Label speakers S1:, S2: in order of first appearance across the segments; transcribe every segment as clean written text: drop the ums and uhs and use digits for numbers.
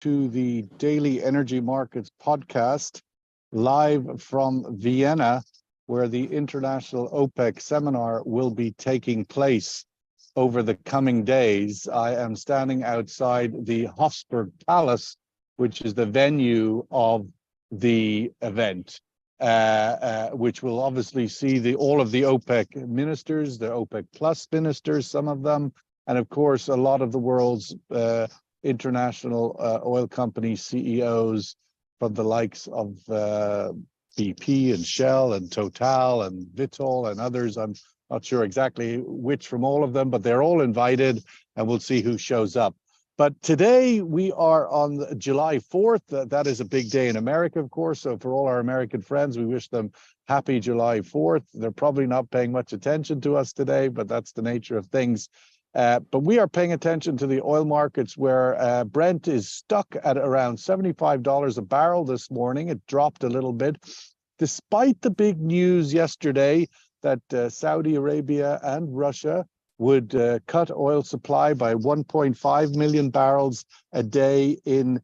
S1: to the Daily Energy Markets podcast, live from Vienna, where the International OPEC seminar will be taking place over the coming days. I am standing outside the Hofburg Palace, which is the venue of the event, which will obviously see all of the OPEC ministers, the OPEC plus ministers, some of them, and of course, a lot of the world's international oil company CEOs, from the likes of BP and Shell and Total and Vitol and others. I'm not sure exactly which from all of them, but they're all invited, and we'll see who shows up. But today we are on July 4th. That is a big day in America, of course. So for all our American friends, we wish them happy July 4th. They're probably not paying much attention to us today, but that's the nature of things. But we are paying attention to the oil markets, where Brent is stuck at around $75 a barrel this morning. It dropped a little bit, despite the big news yesterday that Saudi Arabia and Russia would cut oil supply by 1.5 million barrels a day in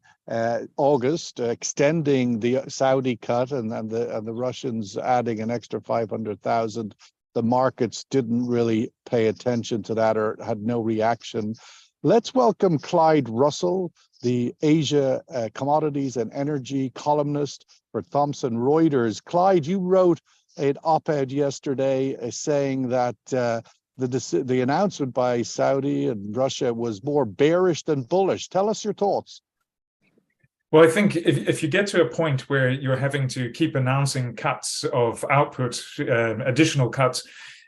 S1: August, extending the Saudi cut and the Russians adding an extra 500,000. The markets didn't really pay attention to that or had no reaction. Let's welcome Clyde Russell, the Asia commodities and energy columnist for Thomson Reuters. Clyde, you wrote an op-ed yesterday saying that the announcement by Saudi and Russia was more bearish than bullish. Tell us your thoughts.
S2: Well, I think if you get to a point where you're having to keep announcing cuts of output, additional cuts,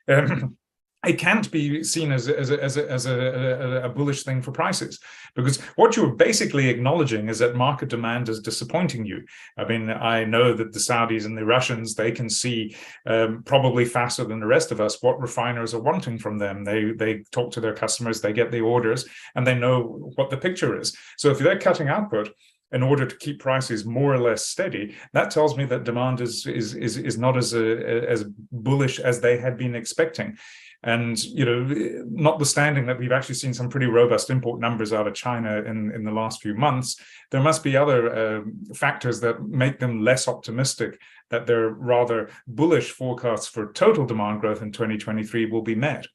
S2: it can't be seen as a bullish thing for prices, because what you're basically acknowledging is that market demand is disappointing you. I mean, I know that the Saudis and the Russians, they can see probably faster than the rest of us what refiners are wanting from them. They talk to their customers, they get the orders, and they know what the picture is. So if they're cutting output in order to keep prices more or less steady, that tells me that demand is not as bullish as they had been expecting. And, you know, notwithstanding that we've actually seen some pretty robust import numbers out of China in the last few months, there must be other factors that make them less optimistic that their rather bullish forecasts for total demand growth in 2023 will be met.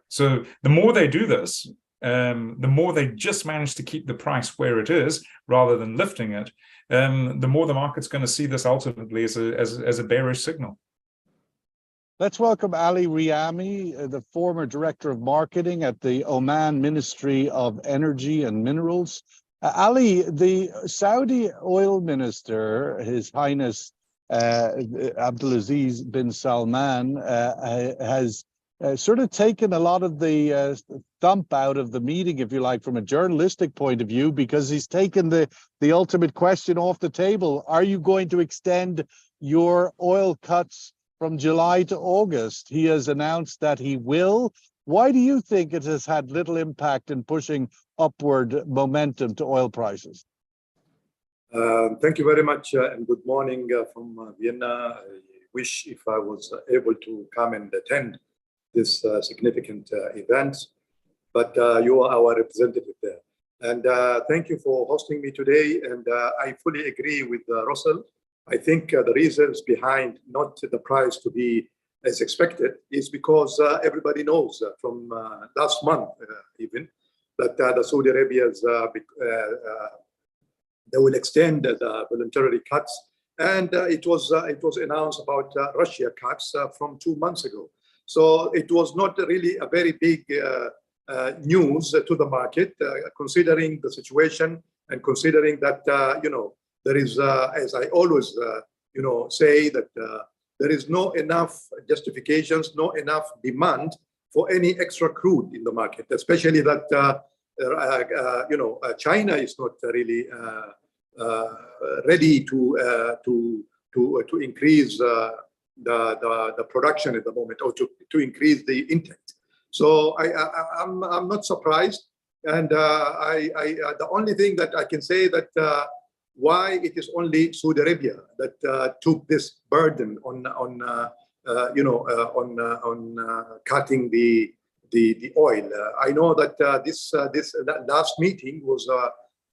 S2: So the more they do this, the more they just manage to keep the price where it is rather than lifting it, the more the market's going to see this ultimately as a bearish signal.
S1: Let's welcome Ali Riami, the former director of marketing at the Oman Ministry of Energy and Minerals. Ali, the Saudi oil minister, His Highness Abdulaziz bin Salman, has sort of taken a lot of the thump out of the meeting, if you like, from a journalistic point of view, because he's taken the ultimate question off the table. Are you going to extend your oil cuts from July to August? He has announced that he will. Why do you think it has had little impact in pushing upward momentum to oil prices?
S3: Thank you very much, and good morning from Vienna. I wish if I was able to come and attend this significant event, but you are our representative there. And thank you for hosting me today. And I fully agree with Russell. I think the reasons behind not the price to be as expected is because everybody knows from last month even that the Saudi Arabia's they will extend the voluntary cuts, and it was announced about Russia cuts from 2 months ago. So it was not really a very big news to the market, considering the situation and considering that there is, as I always say, that there is no enough justifications, no enough demand for any extra crude in the market, especially that China is not really ready to increase the production at the moment, or to increase the intake. So I'm not surprised, and the only thing that I can say that why it is only Saudi Arabia that took this burden on cutting the oil. I know that this last meeting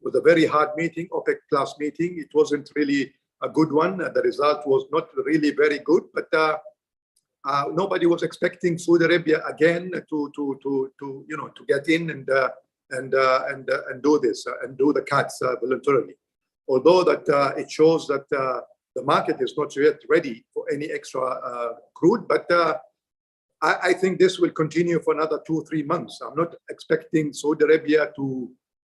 S3: was a very hard meeting, OPEC plus meeting. It wasn't really a good one. The result was not really very good, but nobody was expecting Saudi Arabia again to get in and do this and do the cuts voluntarily. Although that it shows that the market is not yet ready for any extra crude, but I think this will continue for another 2-3 months. I'm not expecting Saudi Arabia to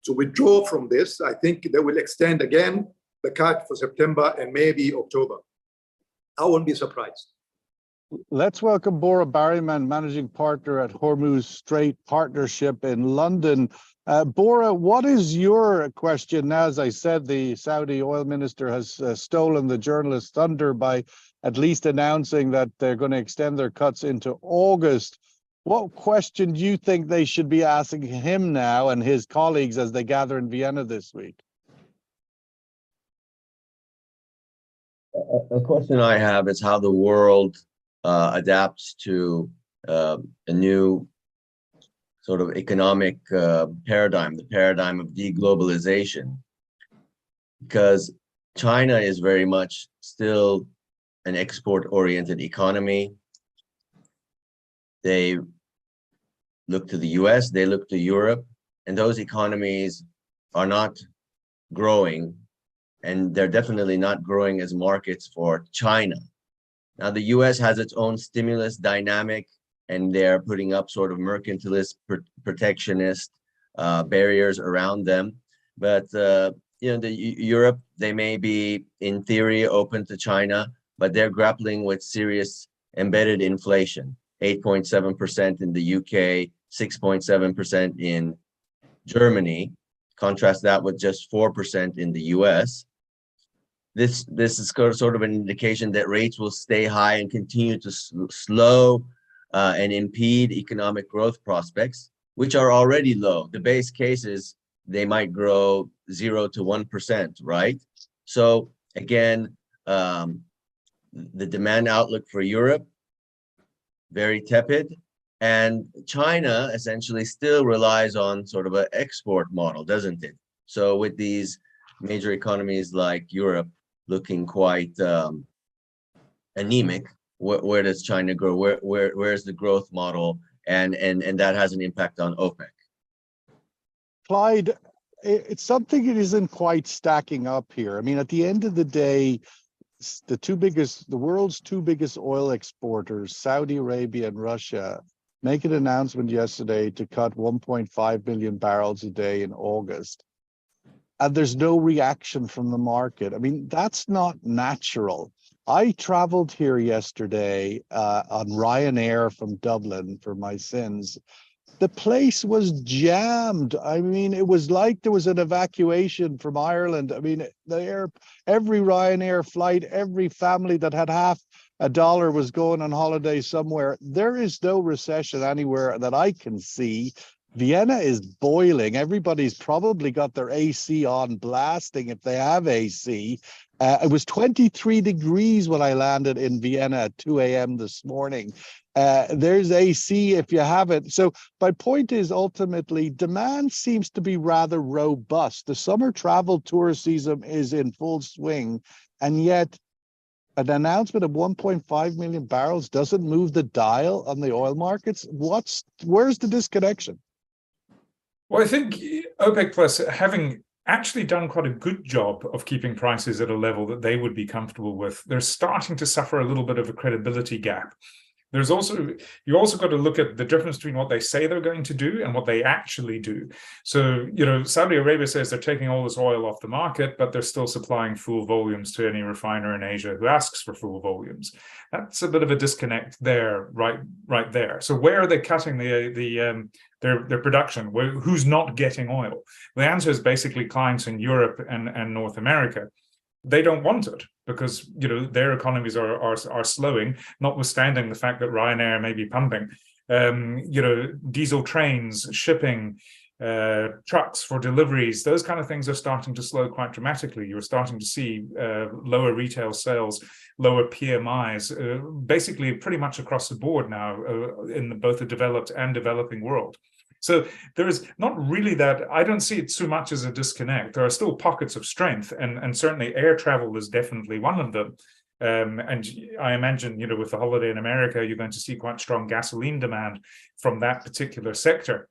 S3: withdraw from this. I think they will extend again the cut for September and maybe October. I won't be surprised.
S1: Let's welcome Bora Barryman, Managing Partner at Hormuz Strait Partnership in London. Bora, what is your question now? As I said, the Saudi oil minister has stolen the journalist's thunder by at least announcing that they're going to extend their cuts into August. What question do you think they should be asking him now and his colleagues as they gather in Vienna this week?
S4: A question I have is how the world adapts to a new sort of economic paradigm, the paradigm of deglobalization, because China is very much still an export-oriented economy. They look to the US, they look to Europe, and those economies are not growing, and they're definitely not growing as markets for China. Now, the US has its own stimulus dynamic, and they're putting up sort of mercantilist, protectionist barriers around them. But Europe, they may be in theory open to China, but they're grappling with serious embedded inflation, 8.7% in the UK, 6.7% in Germany. Contrast that with just 4% in the US. This is sort of an indication that rates will stay high and continue to slow and impede economic growth prospects, which are already low. The base case is they might grow 0 to 1%, right? So again, the demand outlook for Europe, very tepid. And China essentially still relies on sort of an export model, doesn't it? So with these major economies like Europe looking quite anemic, where does China grow? Where's the growth model? And that has an impact on OPEC.
S1: Clyde, it's something that isn't quite stacking up here. I mean, at the end of the day, the world's two biggest oil exporters, Saudi Arabia and Russia, make an announcement yesterday to cut 1.5 million barrels a day in August. And there's no reaction from the market. I mean, that's not natural. I traveled here yesterday on Ryanair from Dublin for my sins. The place was jammed. I mean, it was like there was an evacuation from Ireland. I mean, every Ryanair flight, every family that had half a dollar was going on holiday somewhere. There is no recession anywhere that I can see. Vienna is boiling. Everybody's probably got their AC on blasting if they have AC. It was 23 degrees when I landed in Vienna at 2 a.m. this morning. There's AC if you have it. So my point is ultimately demand seems to be rather robust. The summer travel tourist season is in full swing, and yet an announcement of 1.5 million barrels doesn't move the dial on the oil markets. Where's the disconnection?
S2: Well, I think OPEC Plus, having actually done quite a good job of keeping prices at a level that they would be comfortable with, they're starting to suffer a little bit of a credibility gap. You also got to look at the difference between what they say they're going to do and what they actually do. So, Saudi Arabia says they're taking all this oil off the market, but they're still supplying full volumes to any refiner in Asia who asks for full volumes. That's a bit of a disconnect there, right there. So where are they cutting their production? Who's not getting oil? The answer is basically clients in Europe and North America. They don't want it because their economies are slowing, notwithstanding the fact that Ryanair may be pumping. Diesel trains, shipping, trucks for deliveries, those kind of things are starting to slow quite dramatically. You're starting to see lower retail sales, lower PMIs, basically pretty much across the board now in both the developed and developing world. So there is not really that, I don't see it so much as a disconnect. There are still pockets of strength, and certainly air travel is definitely one of them. And I imagine, with the holiday in America, you're going to see quite strong gasoline demand from that particular sector.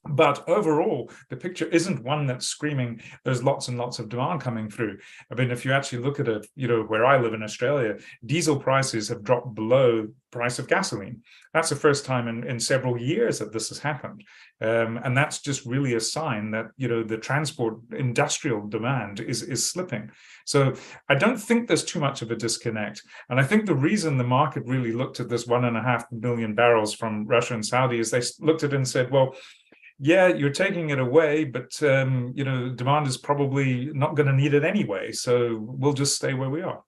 S2: But overall, the picture isn't one that's screaming there's lots and lots of demand coming through. I mean, if you actually look at it, where I live in Australia, diesel prices have dropped below price of gasoline. That's the first time in several years that this has happened. And that's just really a sign that, the transport industrial demand is slipping. So I don't think there's too much of a disconnect. And I think the reason the market really looked at this 1.5 million barrels from Russia and Saudi is they looked at it and said, well, yeah, you're taking it away, but demand is probably not going to need it anyway. So we'll just stay where we are.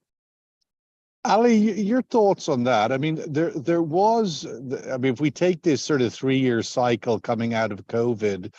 S1: Ali, your thoughts on that? I mean, there was, if we take this sort of 3-year cycle coming out of COVID,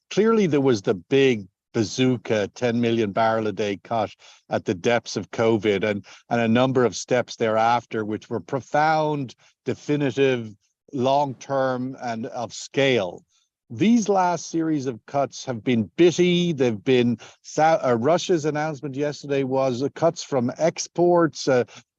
S1: clearly there was the big bazooka 10 million barrel a day cut at the depths of COVID, and a number of steps thereafter, which were profound, definitive, long-term, and of scale. These last series of cuts have been bitty. They've been, Russia's announcement yesterday was cuts from exports,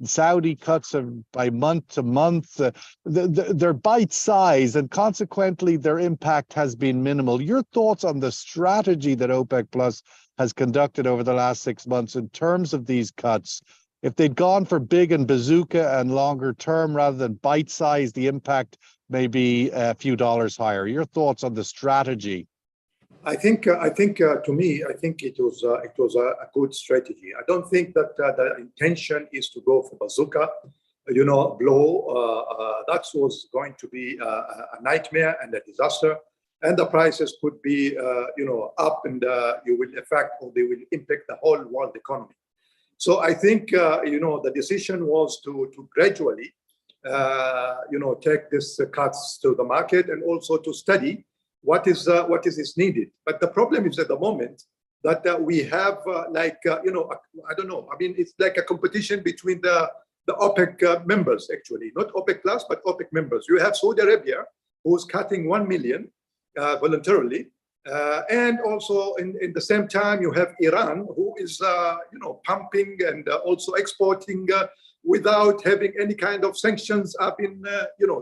S1: Saudi cuts by month to month. They're bite-sized, and consequently their impact has been minimal. Your thoughts on the strategy that OPEC Plus has conducted over the last 6 months in terms of these cuts? If they'd gone for big and bazooka and longer term rather than bite-sized, the impact may be a few dollars higher. Your thoughts on the strategy?
S3: I think to me, I think it was a good strategy. I don't think that the intention is to go for bazooka, blow. That was going to be a nightmare and a disaster, and the prices could be, up, and you will affect, or they will impact the whole world economy. So I think, the decision was to gradually, take these cuts to the market, and also to study what is needed. But the problem is at the moment that we have I don't know. I mean, it's like a competition between the OPEC members, actually, not OPEC Plus, but OPEC members. You have Saudi Arabia, who's cutting 1 million voluntarily. And also in the same time, you have Iran, who is, pumping and also exporting without having any kind of sanctions have been,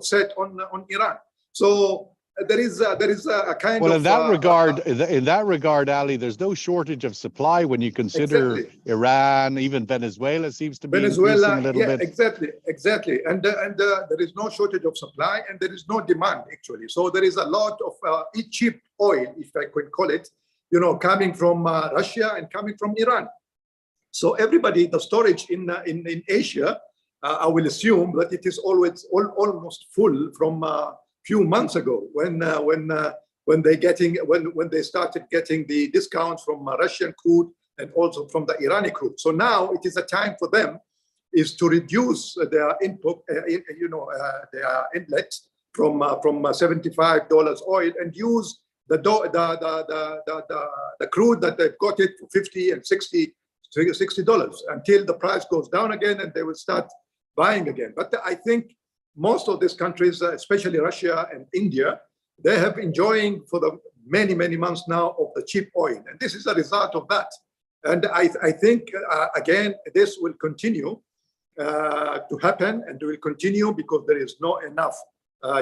S3: set on Iran. So there is a kind of.
S1: Well, in that regard, Ali, there's no shortage of supply when you consider Iran, even Venezuela seems to be increasing a little bit.
S3: Exactly. And there is no shortage of supply, and there is no demand, actually. So there is a lot of cheap oil, if I could call it, coming from Russia and coming from Iran. So everybody, the storage in Asia, I will assume that it is almost full from few months ago when they started getting the discounts from Russian crude and also from the Iranian crude. So now it is a time for them is to reduce their input, their inlet from $75 oil, and use the crude that they've got it for $50 and $60 until the price goes down again, and they will start buying again. But I think most of these countries, especially Russia and India, they have enjoying for the many months now of the cheap oil, and this is a result of that. And I think again, this will continue to happen, and will continue because there is not enough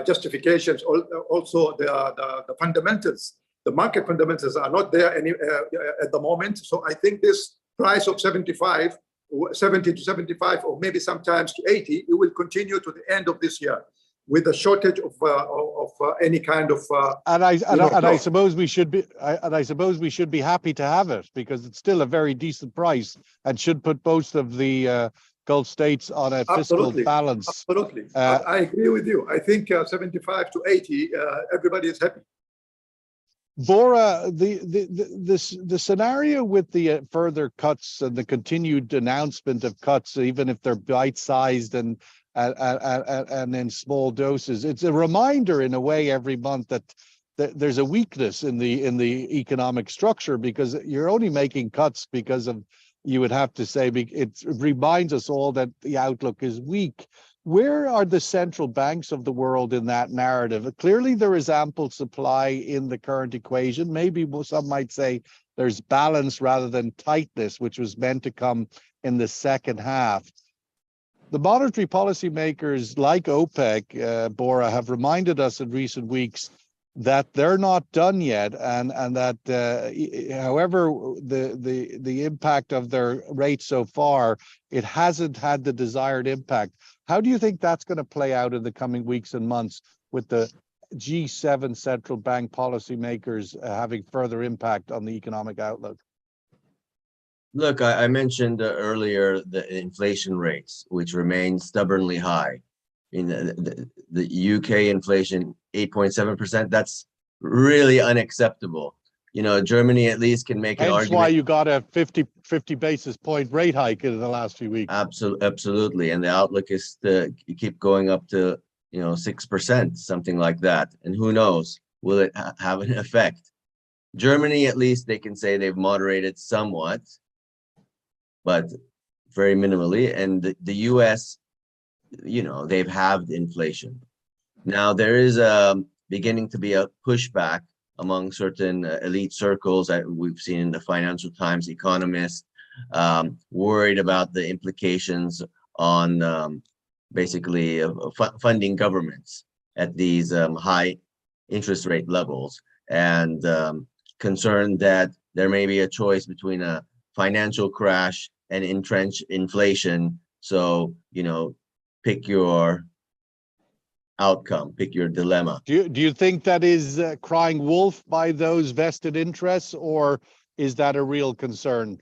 S3: justifications. Also, the fundamentals, the market fundamentals, are not there at the moment. So I think this price of 70 to 75, or maybe sometimes to 80, it will continue to the end of this year, with a shortage of any kind of.
S1: I suppose we should be happy to have it, because it's still a very decent price and should put both of the Gulf states on a fiscal balance.
S3: Absolutely, I agree with you. I think 75 to 80, everybody is happy.
S1: Bora, the scenario with the further cuts and the continued announcement of cuts, even if they're bite-sized and in small doses, it's a reminder in a way every month that there's a weakness in the economic structure, because you're only making cuts because of, you would have to say, it reminds us all that the outlook is weak. Where are the central banks of the world in that narrative? Clearly, there is ample supply in the current equation. Maybe some might say there's balance rather than tightness, which was meant to come in the second half. The monetary policy makers like OPEC, Bora, have reminded us in recent weeks that they're not done yet, and that however the impact of their rates so far, it hasn't had the desired impact. How do you think that's going to play out in the coming weeks and months with the G7 central bank policymakers having further impact on the economic outlook?
S4: Look, I mentioned earlier the inflation rates, which remain stubbornly high. In the UK inflation, 8.7%, that's really unacceptable. You know, Germany at least can make an argument.
S1: Hence why you got a 50 basis point rate hike in the last few weeks.
S4: Absolutely. And the outlook is to keep going up to, 6%, something like that. And who knows, will it have an effect? Germany, at least they can say they've moderated somewhat, but very minimally. And the US, they've halved inflation. Now there is beginning to be a pushback among certain elite circles that we've seen in the Financial Times, economists worried about the implications on basically funding governments at these high interest rate levels, and concerned that there may be a choice between a financial crash and entrenched inflation. So, pick your outcome, pick your dilemma.
S1: Do you think that is crying wolf by those vested interests, or is that a real concern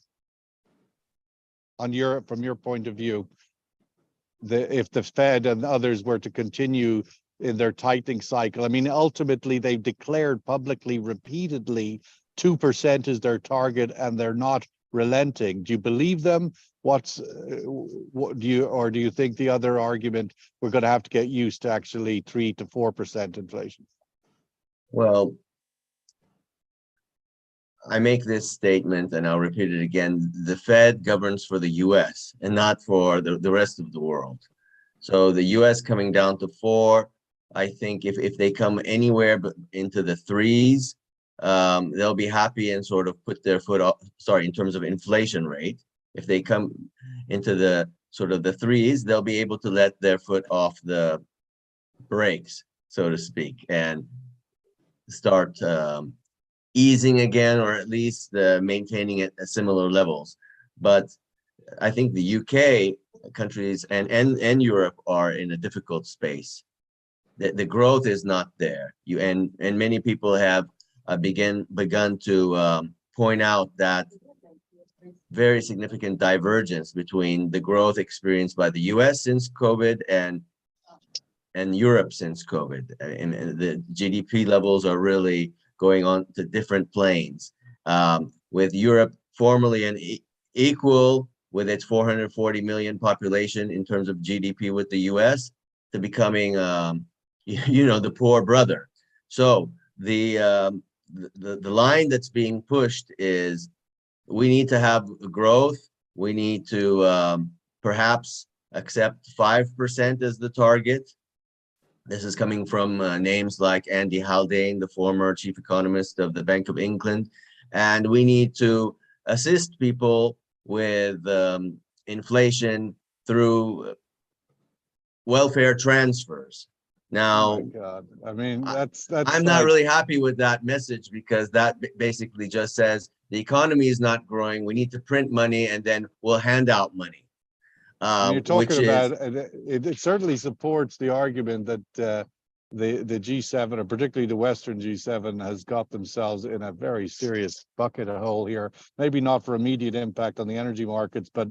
S1: from your point of view? If the Fed and others were to continue in their tightening cycle, I mean, ultimately they've declared publicly repeatedly 2% is their target, and they're not relenting. Do you believe them? Do you think the other argument, we're going to have to get used to actually 3 to 4% inflation?
S4: Well, I make this statement and I'll repeat it again. The Fed governs for the US and not for the rest of the world. So the US coming down to 4, I think if they come anywhere but into the 3s, they'll be happy and sort of put their foot up, in terms of inflation rate. If they come into the sort of the 3s, they'll be able to let their foot off the brakes, so to speak, and start easing again, or at least maintaining it at similar levels. But I think the UK countries and Europe are in a difficult space. The growth is not there. And many people have begun to point out that very significant divergence between the growth experienced by the US since COVID and Europe since COVID. And the GDP levels are really going on to different planes, with Europe formally an equal with its 440 million population in terms of GDP with the US, to becoming, the poor brother. So the line that's being pushed is, we need to have growth. We need to perhaps accept 5% as the target. This is coming from names like Andy Haldane, the former chief economist of the Bank of England. And we need to assist people with inflation through welfare transfers. Now,
S1: oh my God. I mean, that's
S4: I'm not really happy with that message, because that basically just says the economy is not growing. We need to print money and then we'll hand out money.
S1: You're talking about it certainly supports the argument that the G7, or particularly the Western G7, has got themselves in a very serious bucket of hole here. Maybe not for immediate impact on the energy markets, but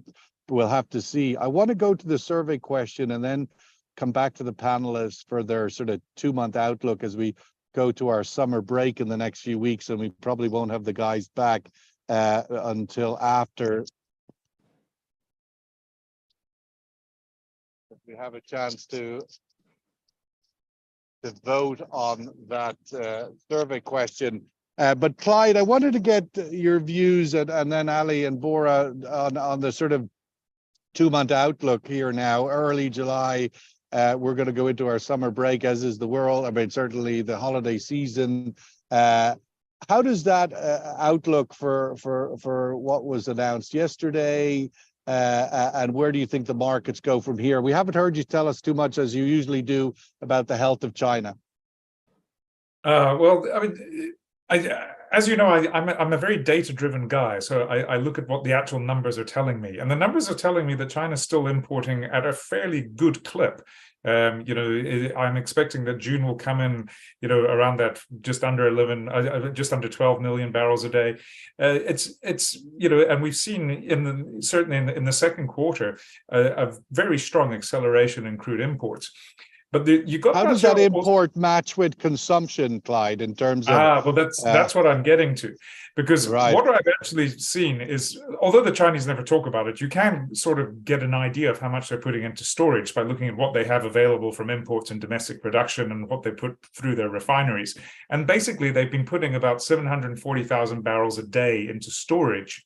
S1: we'll have to see. I want to go to the survey question and then come back to the panelists for their sort of 2-month outlook as we go to our summer break in the next few weeks, and we probably won't have the guys back until after we have a chance to vote on that survey question. But Clyde, I wanted to get your views, and then Ali and Bora, on the sort of 2-month outlook here now, early July. We're going to go into our summer break, as is the world. I mean, certainly the holiday season. How does that outlook for what was announced yesterday, and where do you think the markets go from here? We haven't heard you tell us too much, as you usually do, about the health of China.
S2: Well, I mean, as you know, I'm a very data-driven guy, so I look at what the actual numbers are telling me, and the numbers are telling me that China's still importing at a fairly good clip. I'm expecting that June will come in, around that just under 12 million barrels a day. And we've seen certainly in the second quarter a very strong acceleration in crude imports. But
S1: how does that import match with consumption, Clyde, in terms of?
S2: Well, that's what I'm getting to, because what I've actually seen is, although the Chinese never talk about it, you can sort of get an idea of how much they're putting into storage by looking at what they have available from imports and domestic production and what they put through their refineries. And basically, they've been putting about 740,000 barrels a day into storage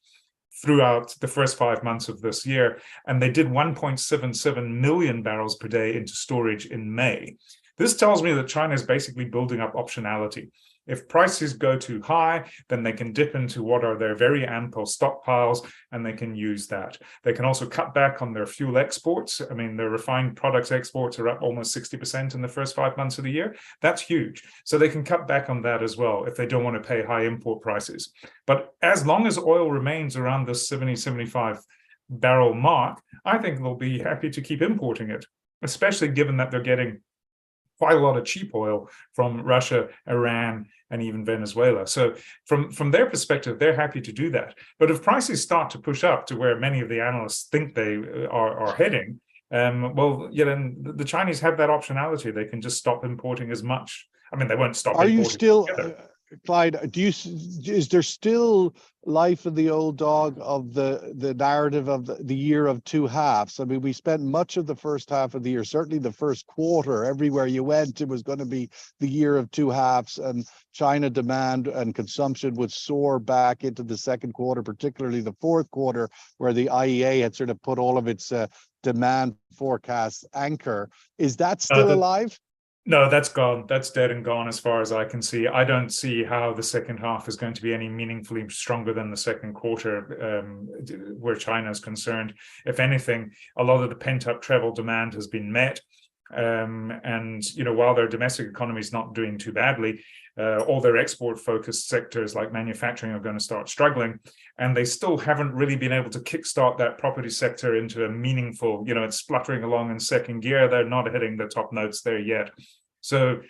S2: throughout the first 5 months of this year, and they did 1.77 million barrels per day into storage in May. This tells me that China is basically building up optionality. If prices go too high, then they can dip into what are their very ample stockpiles, and they can use that. They can also cut back on their fuel exports. I mean, their refined products exports are up almost 60% in the first 5 months of the year. That's huge. So they can cut back on that as well if they don't want to pay high import prices. But as long as oil remains around the 70, 75 barrel mark, I think they'll be happy to keep importing it, especially given that they're getting quite a lot of cheap oil from Russia, Iran, and even Venezuela. So from their perspective, they're happy to do that. But if prices start to push up to where many of the analysts think they are heading, then the Chinese have that optionality. They can just stop importing as much. I mean, they won't stop importing.
S1: Are you still, Clyde, is there still life in the old dog of the narrative of the year of two halves? I mean, we spent much of the first half of the year, certainly the first quarter, everywhere you went, it was going to be the year of two halves, and China demand and consumption would soar back into the second quarter, particularly the fourth quarter, where the IEA had sort of put all of its demand forecasts anchor. Is that still alive?
S2: No, that's gone. That's dead and gone as far as I can see. I don't see how the second half is going to be any meaningfully stronger than the second quarter where China is concerned. If anything, a lot of the pent-up travel demand has been met. And while their domestic economy is not doing too badly, all their export-focused sectors like manufacturing are going to start struggling, and they still haven't really been able to kickstart that property sector into a meaningful, it's spluttering along in second gear. They're not hitting the top notes there yet. So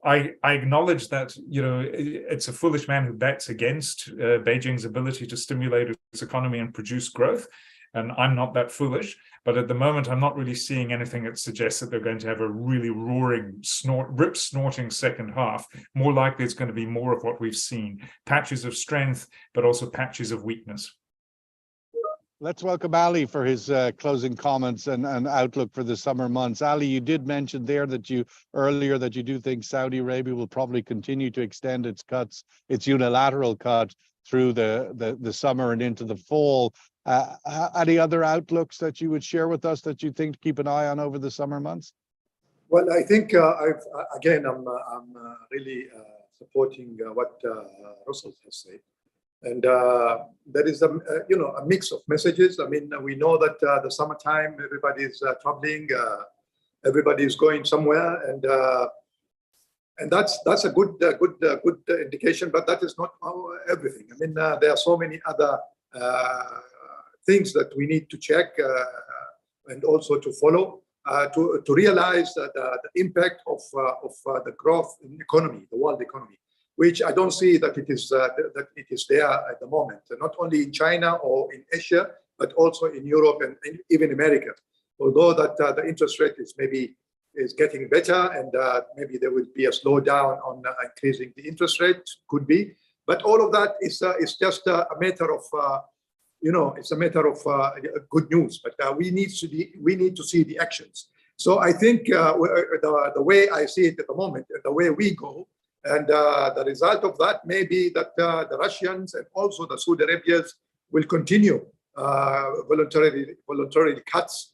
S2: I acknowledge that, it's a foolish man who bets against Beijing's ability to stimulate its economy and produce growth. And I'm not that foolish, but at the moment, I'm not really seeing anything that suggests that they're going to have a really roaring, rip-snorting second half. More likely, it's going to be more of what we've seen, patches of strength, but also patches of weakness.
S1: Let's welcome Ali for his closing comments and outlook for the summer months. Ali, you did mention there earlier that you do think Saudi Arabia will probably continue to extend its cuts, its unilateral cut through the summer and into the fall. Any other outlooks that you would share with us that you think to keep an eye on over the summer months?
S3: Well, I think I'm really supporting what Russell has said, and there is a mix of messages. I mean, we know that the summertime everybody's traveling, everybody's going somewhere, and that's a good indication. But that is not everything. I mean, there are so many other things that we need to check and also to follow to realize the impact of the growth in the economy, the world economy, which I don't see that it is there at the moment, not only in China or in Asia, but also in Europe and even America. Although that the interest rate is getting better, and maybe there will be a slowdown on increasing the interest rate, could be. But all of that is just a matter of it's a matter of good news. But we need to see the actions. So I think the way I see it at the moment, and the way we go, and the result of that may be that the Russians and also the Saudi Arabians will continue voluntarily cuts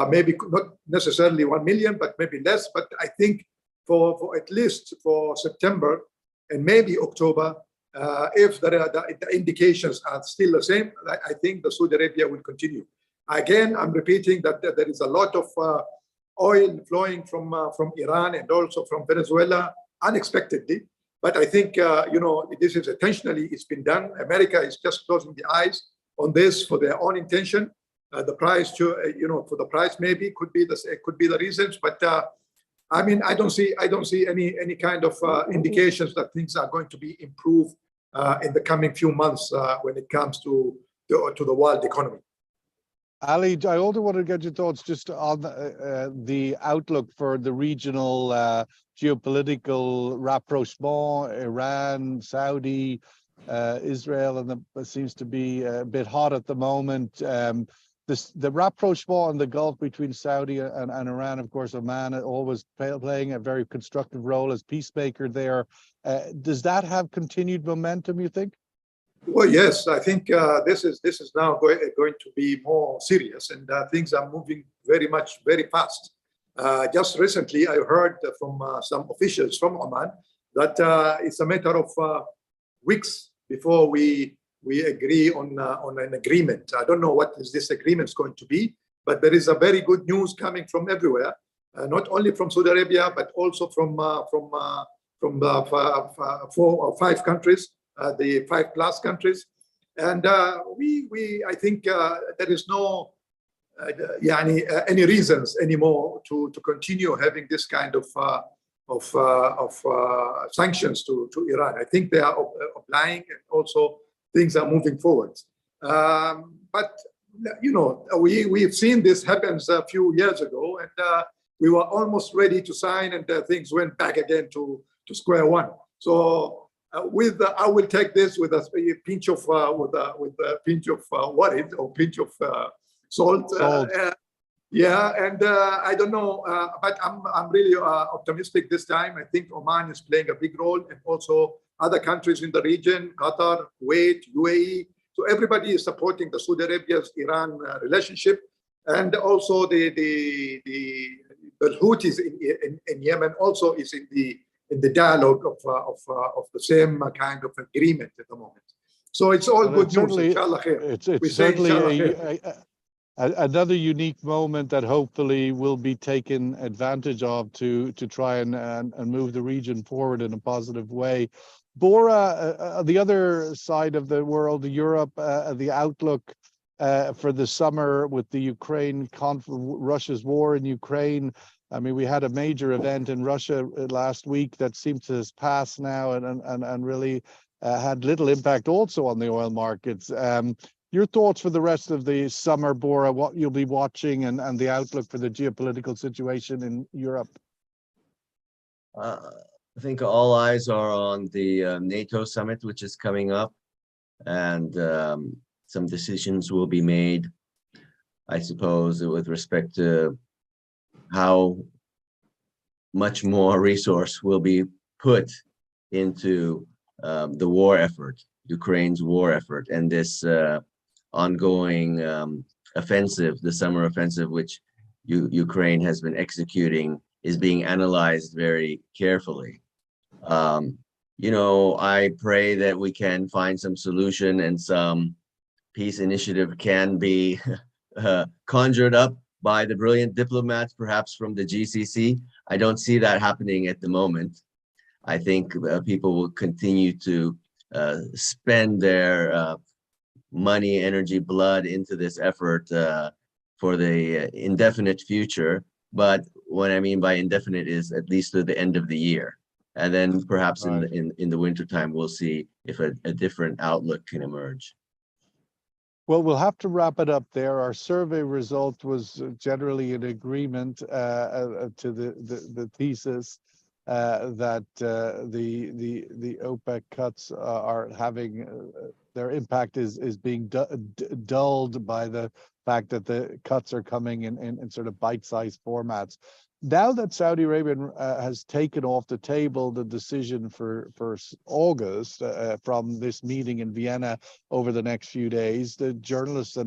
S3: maybe not necessarily 1 million, but maybe less. But I think for at least for September and maybe October, if the indications are still the same, I think the Saudi Arabia will continue. Again, I'm repeating that there is a lot of oil flowing from Iran and also from Venezuela unexpectedly. But I think, this is intentionally, it's been done. America is just closing the eyes on this for their own intention. The price, for the price maybe could be the reasons. But I mean, I don't see any kind of indications that things are going to be improved in the coming few months when it comes to the world economy.
S1: Ali, I also want to get your thoughts just on the outlook for the regional geopolitical rapprochement, Iran, Saudi, Israel, and it seems to be a bit hot at the moment. The rapprochement in the Gulf between Saudi and Iran, of course, Oman always playing a very constructive role as peacemaker there. Does that have continued momentum, you think?
S3: Well, yes, I think this is now going to be more serious, and things are moving very fast. Just recently, I heard from some officials from Oman that it's a matter of weeks before we agree on an agreement. I don't know what this agreement is going to be, but there is a very good news coming from everywhere, not only from Saudi Arabia, but also from the 4 or 5 countries. The 5+ countries, and I think there is no any reasons anymore to continue having this kind of sanctions to Iran. I think they are applying, and also things are moving forward. But we've seen this happens a few years ago, and we were almost ready to sign, and things went back again to square one. So. I will take this with a pinch of worry or pinch of salt. And I don't know, but I'm really optimistic this time. I think Oman is playing a big role, and also other countries in the region, Qatar, Kuwait, UAE. So everybody is supporting the Saudi Arabia's-Iran relationship, and also the Houthis in Yemen also is in the dialogue of the same kind of agreement at the moment. So it's all good news, inshallah khair.
S1: It's certainly another unique moment that hopefully will be taken advantage of to try and move the region forward in a positive way. Bora, the other side of the world, Europe, the outlook for the summer with the Russia's war in Ukraine. I mean, we had a major event in Russia last week that seems to have passed now and really had little impact also on the oil markets. Your thoughts for the rest of the summer, Bora, what you'll be watching and the outlook for the geopolitical situation in Europe?
S4: I think all eyes are on the NATO summit, which is coming up, and some decisions will be made, I suppose, with respect to how much more resource will be put into the war effort, Ukraine's war effort, and this ongoing offensive, the summer offensive, which Ukraine has been executing, is being analyzed very carefully. I pray that we can find some solution and some peace initiative can be conjured up by the brilliant diplomats, perhaps from the GCC. I don't see that happening at the moment. I think people will continue to spend their money, energy, blood into this effort for the indefinite future. But what I mean by indefinite is at least to the end of the year. And then perhaps in the wintertime, we'll see if a different outlook can emerge.
S1: Well, we'll have to wrap it up there. Our survey result was generally in agreement to the thesis that the OPEC cuts are having their impact is being dulled by the fact that the cuts are coming in sort of bite-sized formats. Now that Saudi Arabia has taken off the table the decision for August from this meeting in Vienna over the next few days, the journalists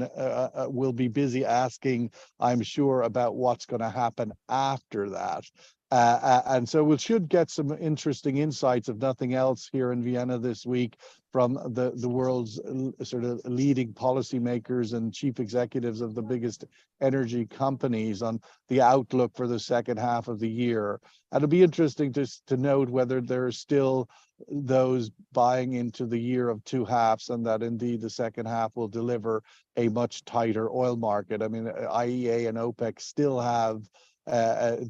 S1: will be busy asking, I'm sure, about what's going to happen after that. And so we should get some interesting insights, if nothing else, here in Vienna this week from the world's sort of leading policymakers and chief executives of the biggest energy companies on the outlook for the second half of the year. And it'll be interesting to note whether there are still those buying into the year of two halves, and that indeed the second half will deliver a much tighter oil market. I mean, IEA and OPEC still have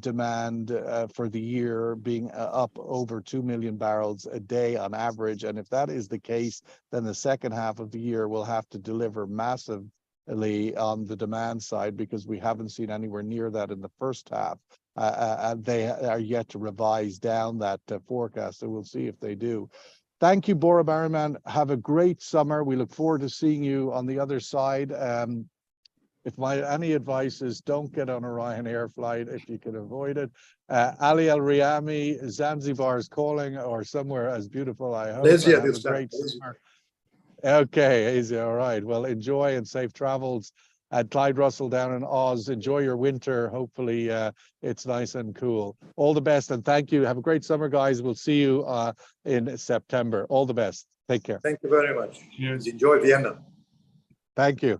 S1: demand for the year being up over 2 million barrels a day on average. And if that is the case, then the second half of the year will have to deliver massively on the demand side, because we haven't seen anywhere near that in the first half. And they are yet to revise down that forecast. So we'll see if they do. Thank you, Bora Bariman. Have a great summer. We look forward to seeing you on the other side. If my any advice is, don't get on a Ryanair flight if you can avoid it. Ali Al Riyami, Zanzibar is calling, or somewhere as beautiful, I hope.
S3: Lazy at
S1: Have a
S3: this time.
S1: great summer. Okay, easy. All right. Well, enjoy and safe travels at Clyde Russell down in Oz. Enjoy your winter. Hopefully it's nice and cool. All the best, and thank you. Have a great summer, guys. We'll see you in September. All the best. Take care.
S3: Thank you very much.
S2: Cheers.
S3: Enjoy Vienna.
S1: Thank you.